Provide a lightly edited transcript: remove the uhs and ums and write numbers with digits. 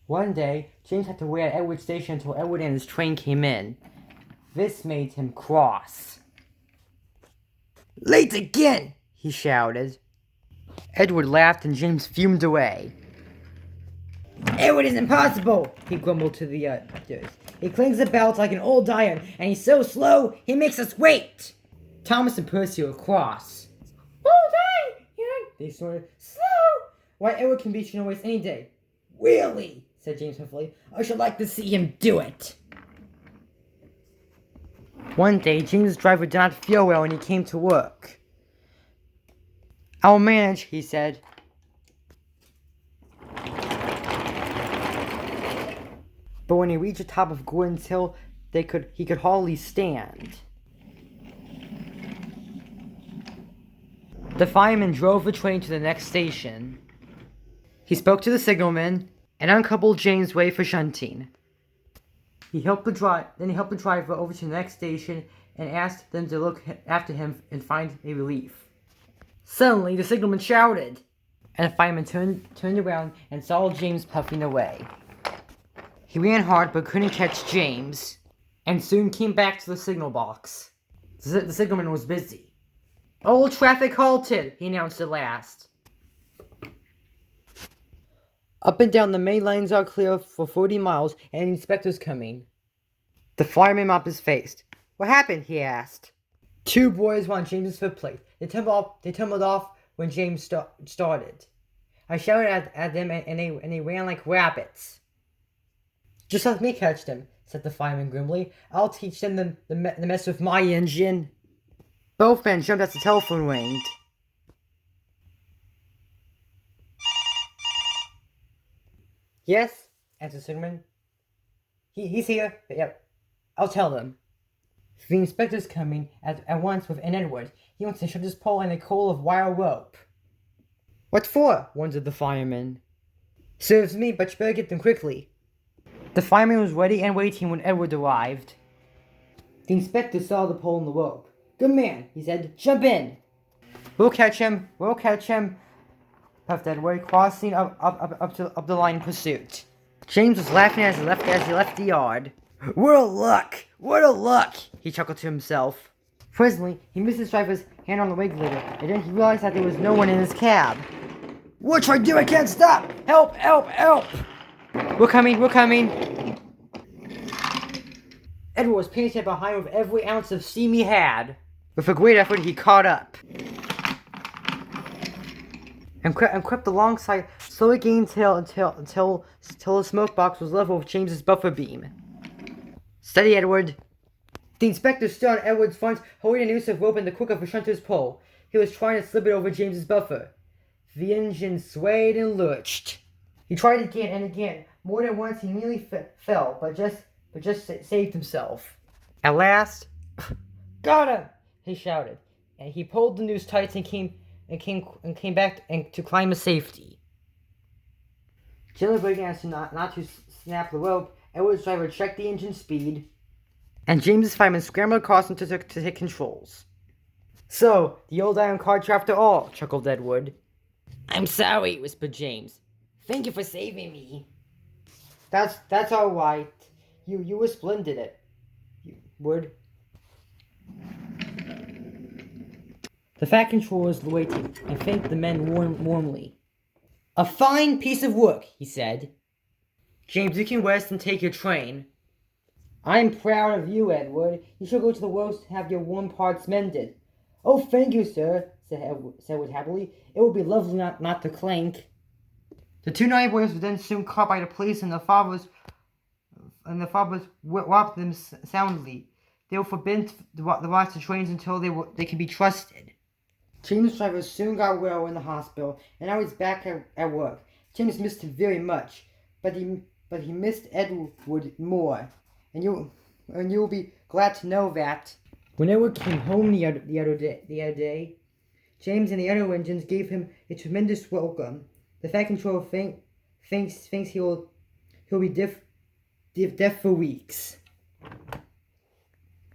One day, James had to wait at Edward's station until Edward and his train came in. This made him cross. "Late again!" he shouted. Edward laughed and James fumed away. "Edward is impossible," he grumbled to the others. "He clings the belt like an old iron, and he's so slow, he makes us wait." Thomas and Percy were cross. "Old iron!" they snorted. "Slow! Why, Edward can beat you in a race any day." "Really?" said James hopefully. "I should like to see him do it." One day, James's driver did not feel well when he came to work. "I'll manage," he said. But when he reached the top of Gordon's Hill, he could hardly stand. The fireman drove the train to the next station. He spoke to the signalman and uncoupled James' way for shunting. Then he helped the driver over to the next station and asked them to look after him and find a relief. Suddenly, the signalman shouted, and the fireman turned around and saw James puffing away. He ran hard but couldn't catch James, and soon came back to the signal box. The signalman was busy. "All traffic halted," he announced at last. "Up and down the main lines are clear for 40 miles, and the inspector's coming." The fireman mopped his face. "What happened?" he asked. "Two boys were on James's footplate. They tumbled off when James started. I shouted at them, and they ran like rabbits." "Just let me catch them," said the fireman grimly. "I'll teach them the mess with my engine." Both men jumped as the telephone rang. "Yes," answered the signalman. He's here. Yep. I'll tell them." "The inspector's coming at once with an Edward. He wants to shove his pole in a coil of wire rope." "What for?" wondered the fireman. "Serves me, but you better get them quickly." The fireman was ready and waiting when Edward arrived. The inspector saw the pole and the rope. "Good man," he said. "Jump in." We'll catch him, puffed Edward, crossing up the line in pursuit. James was laughing as he left the yard. What a luck, he chuckled to himself. Presently, he missed his driver's hand on the regulator, and then he realized that there was no one in his cab. "What should I do? I can't stop! Help! We're coming! Edward was painted behind with every ounce of steam he had. With a great effort, he caught up and crept alongside, slowly gaining tail until the smoke box was level with James's buffer beam. "Steady, Edward." The inspector stood on Edward's front, holding a noose of rope in the crook of a shunter's pole. He was trying to slip it over James's buffer. The engine swayed and lurched. He tried again and again. More than once he nearly fell, but just saved himself. At last, "Got him!" he shouted, and he pulled the noose tight and came back to climb to safety. Gently breaking as to not to snap the rope, Edward's driver checked the engine speed, and James's fireman scrambled across him to hit controls. "So, the old iron cart after all," chuckled Edward. "I'm sorry," whispered James. "Thank you for saving me." That's all right. You were splendid at Wood. The Fat Controller was waiting and thanked the men warmly. "A fine piece of work," he said. "James, you can rest and take your train." "I'm proud of you, Edward. You shall go to the works to have your worn parts mended." "Oh, thank you, sir," said Edward happily. "It will be lovely not to clank." The two naughty boys were then soon caught by the police, and the fathers whopped them soundly. They were forbidden to watch the trains until they could be trusted. James' driver soon got well in the hospital, and now he's back at work. James missed him very much, but he missed Edward more, and you'll be glad to know that when Edward came home the other day, James and the other engines gave him a tremendous welcome. The Fat Controller thinks he'll be deaf for weeks.